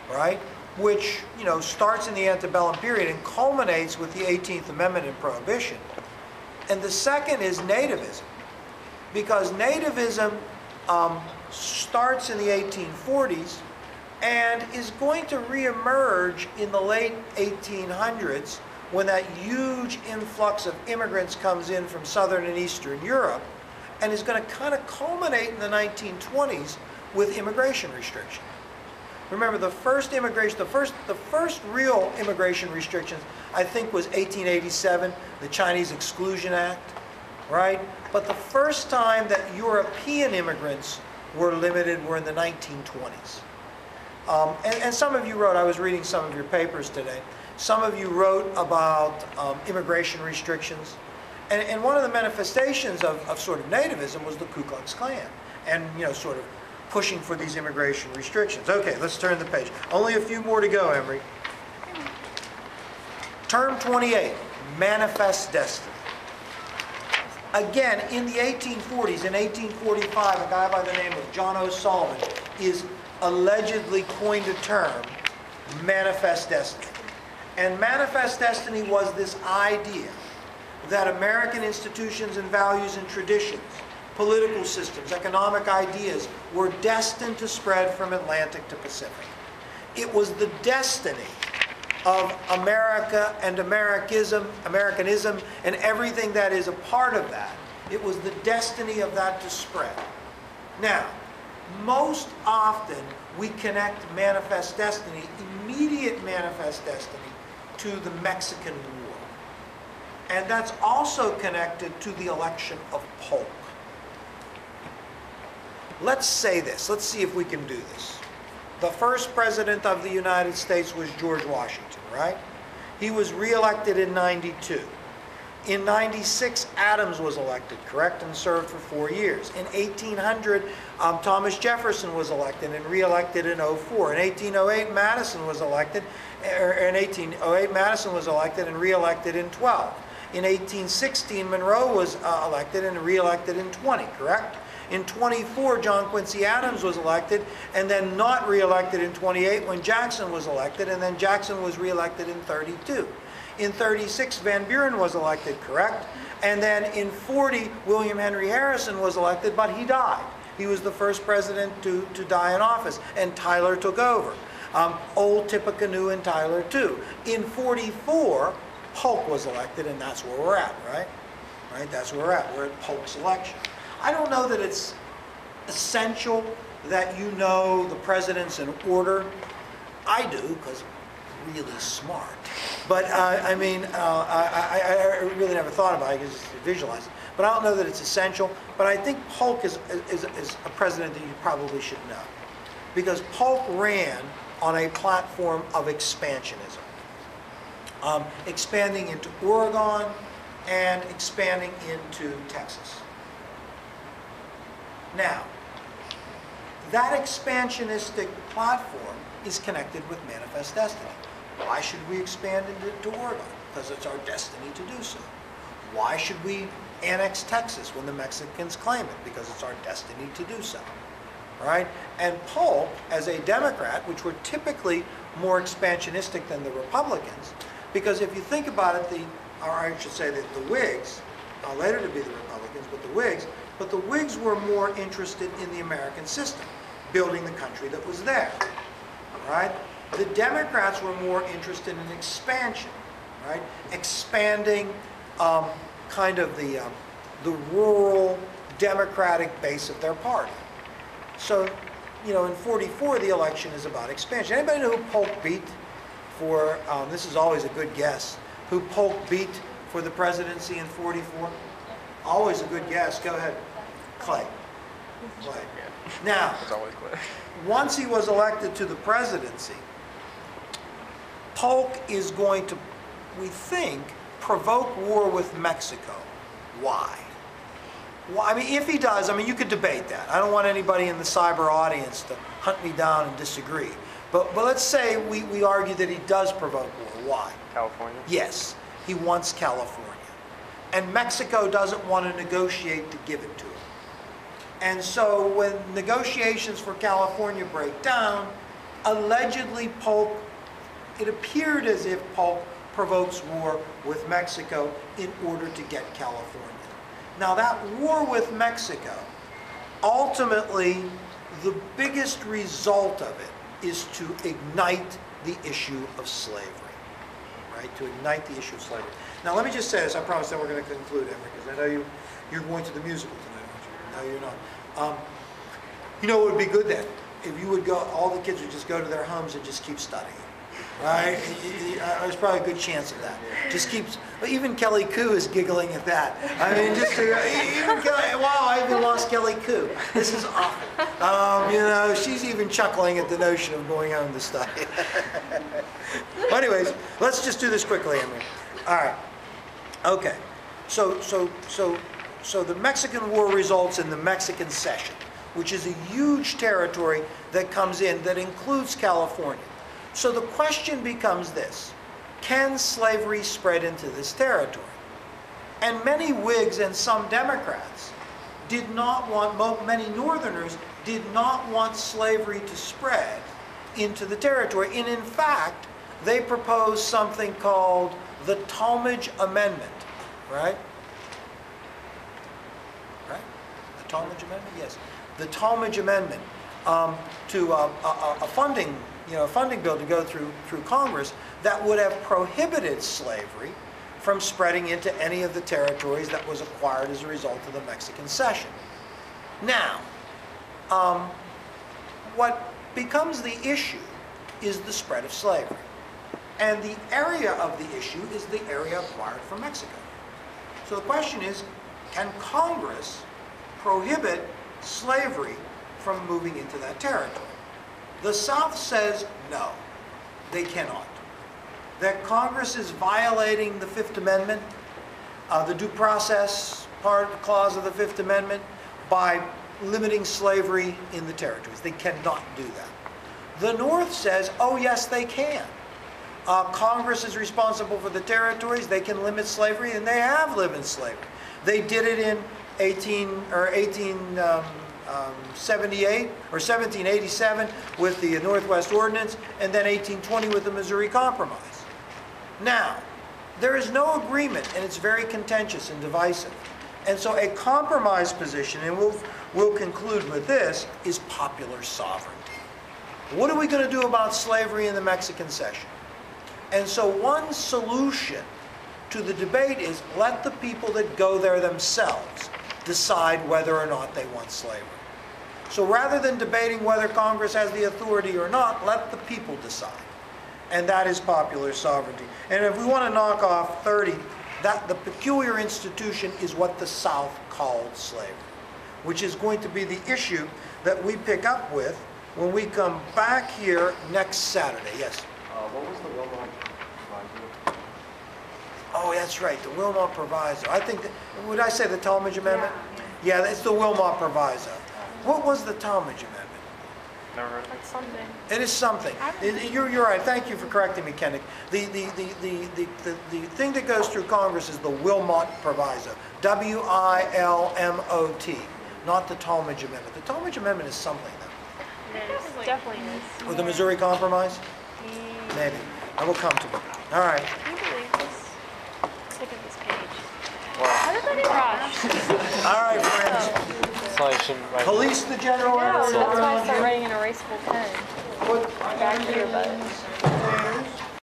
right? Which, starts in the antebellum period and culminates with the 18th Amendment and Prohibition. And the second is nativism, because nativism starts in the 1840s and is going to reemerge in the late 1800s when that huge influx of immigrants comes in from Southern and Eastern Europe, and is going to kind of culminate in the 1920s with immigration restrictions. Remember, the first real immigration restrictions, I think, was 1887, the Chinese Exclusion Act, right? But the first time that European immigrants were limited were in the 1920s. And some of you wrote, I was reading some of your papers today, some of you wrote about immigration restrictions. And one of the manifestations of sort of nativism was the Ku Klux Klan, and sort of pushing for these immigration restrictions. Okay, let's turn the page. Only a few more to go, Emery. Term 28, manifest destiny. Again, in the 1840s, in 1845, a guy by the name of John O'Sullivan is allegedly coined a term, manifest destiny. And manifest destiny was this idea that American institutions and values and traditions, political systems, economic ideas were destined to spread from Atlantic to Pacific. It was the destiny of America and Americanism, and everything that is a part of that. It was the destiny of that to spread. Now, most often we connect manifest destiny, immediate manifest destiny, to the Mexican War. And that's also connected to the election of Polk. Let's say this. Let's see if we can do this. The first president of the United States was George Washington, right? He was reelected in 92. In 96, Adams was elected, correct, and served for 4 years. In 1800, Thomas Jefferson was elected and reelected in 04. In 1808, Madison was elected, and reelected in 12. In 1816, Monroe was elected and reelected in 20, correct? In 24, John Quincy Adams was elected and then not reelected in 28 when Jackson was elected, and then Jackson was reelected in 32. In 36, Van Buren was elected, correct? And then in 40, William Henry Harrison was elected, but he died. He was the first president to die in office, and Tyler took over. Old Tippecanoe and Tyler too. In 44, Polk was elected, and that's where we're at, right? Right? That's where we're at. We're at Polk's election. I don't know that it's essential that you know the presidents in order. I do, because I'm really smart. But I really never thought about it, because visualize it. But I don't know that it's essential. But I think Polk is a president that you probably should know, because Polk ran on a platform of expansionism, expanding into Oregon and expanding into Texas. Now, that expansionistic platform is connected with manifest destiny. Why should we expand into Oregon? Because it's our destiny to do so. Why should we annex Texas when the Mexicans claim it? Because it's our destiny to do so. Right? And Polk, as a Democrat, which were typically more expansionistic than the Republicans, because if you think about it, or I should say that the Whigs, later to be the Republicans, but the Whigs were more interested in the American system, building the country that was there, right? The Democrats were more interested in expansion, right? Expanding kind of the rural Democratic base of their party. So, in 44, the election is about expansion. Anybody know who Polk beat for, this is always a good guess, who Polk beat for the presidency in 44? Always a good guess. Go ahead. Clay. Now, once he was elected to the presidency, Polk is going to, we think, provoke war with Mexico. Why? Well, I mean, if he does, you could debate that. I don't want anybody in the cyber audience to hunt me down and disagree. But let's say we argue that he does provoke war. Why? California? Yes. He wants California. And Mexico doesn't want to negotiate to give it to him. And so when negotiations for California break down, allegedly Polk, it appeared as if Polk provokes war with Mexico in order to get California. Now that war with Mexico, ultimately, the biggest result of it is to ignite the issue of slavery, right? To ignite the issue of slavery. Now let me just say this, I promise that we're going to conclude, Emory, because I know you're going to the musical tonight, aren't you? No, you're not. You know, it would be good then, if you would go, all the kids would just go to their homes and just keep studying. Right? There's probably a good chance of that. Just keeps, even Kelly Koo is giggling at that. I mean, just even Kelly, wow, I even lost Kelly Koo. This is awful. You know, she's even chuckling at the notion of going home to study. Well, anyways, let's just do this quickly, Emory. All right. Okay. So the Mexican War results in the Mexican Cession, which is a huge territory that comes in that includes California. So the question becomes this: can slavery spread into this territory? And many Whigs and some Democrats did not want, many Northerners did not want slavery to spread into the territory. And in fact, they proposed something called the Talmadge Amendment, right? Right? The Talmadge Amendment? Yes. The Talmadge Amendment to a funding bill to go through Congress that would have prohibited slavery from spreading into any of the territories that was acquired as a result of the Mexican Cession. Now, what becomes the issue is the spread of slavery. And the area of the issue is the area acquired from Mexico. So the question is, can Congress prohibit slavery from moving into that territory? The South says no, they cannot. That Congress is violating the Fifth Amendment, the due process clause of the Fifth Amendment, by limiting slavery in the territories. They cannot do that. The North says, oh yes, they can. Congress is responsible for the territories. They can limit slavery, and they have limited slavery. They did it in 1778 or 1787 with the Northwest Ordinance, and then 1820 with the Missouri Compromise. Now, there is no agreement, and it's very contentious and divisive. And so a compromise position, and we'll conclude with this, is popular sovereignty. What are we going to do about slavery in the Mexican Cession? And so one solution to the debate is let the people that go there themselves decide whether or not they want slavery. So rather than debating whether Congress has the authority or not, let the people decide. And that is popular sovereignty. And if we want to knock off 30, the peculiar institution is what the South called slavery, which is going to be the issue that we pick up with when we come back here next Saturday. Yes? What was the Wilmot Proviso? Oh, that's right, the Wilmot Proviso. I think, would I say the Talmadge Amendment? Yeah, it's the Wilmot Proviso. What was the Talmadge Amendment? Never heard of it. That's something. It is something. You're right. Thank you for correcting me, Kennick. The thing that goes through Congress is the Wilmot Proviso. W-I-L-M-O-T. Not the Talmadge Amendment. The Talmadge Amendment is something, though. It is. Definitely is. Or the Missouri Compromise? Maybe. I will come to it. All right. Can you believe this? Let's look at this page. How did that even All right, friends. So I shouldn't write. Police the general Yeah, order that's why I around started you. writing an erasable pen. Put Back to your butt.